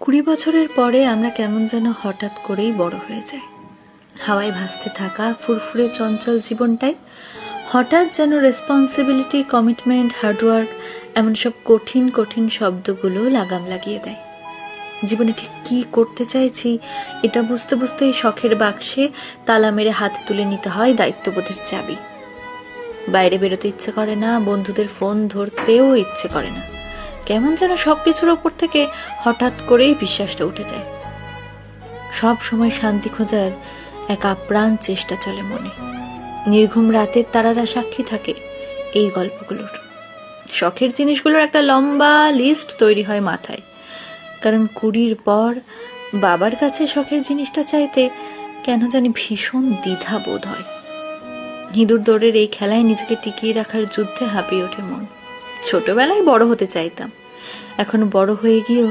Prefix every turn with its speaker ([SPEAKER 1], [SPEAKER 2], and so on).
[SPEAKER 1] 20 বছরের পরে আমরা কেমন যেন হঠাৎ করেই বড় হয়ে যাই। হাওয়ায় ভাসতে থাকা ফুরফুরে চঞ্চল জীবনটাই হঠাৎ যেন রেসপন্সিবিলিটি, কমিটমেন্ট, হার্ডওয়ার্ক এমন সব কঠিন কঠিন শব্দগুলো লাগাম লাগিয়ে দেয়। জীবনে ঠিক কী করতে চাইছি এটা বুঝতে বুঝতেই শখের বাক্সে তালা মেরে হাতে তুলে নিতে হয় দায়িত্ববোধের চাবি। বাইরে বেরোতে ইচ্ছে করে না, বন্ধুদের ফোন ধরতেও ইচ্ছে করে না। কেমন যেন সবকিছুর ওপর থেকে হঠাৎ করেই বিশ্বাসটা উঠে যায়। সব সময় শান্তি খোঁজার এক আপ্রাণ চেষ্টা চলে মনে। নির্ঘুম রাতের তারারা সাক্ষী থাকে এই গল্পগুলোর। শখের জিনিসগুলোর একটা লম্বা লিস্ট তৈরি হয় মাথায়, কারণ 20 পর বাবার কাছে শখের জিনিসটা চাইতে কেন জানি ভীষণ দ্বিধা বোধ হয়। ইঁদুর দৌড়ের এই খেলায় নিজেকে টিকিয়ে রাখার যুদ্ধে হাঁপিয়ে ওঠে মন। ছোটবেলায় বড় হতে চাইতাম, এখন বড় হয়ে গিয়েও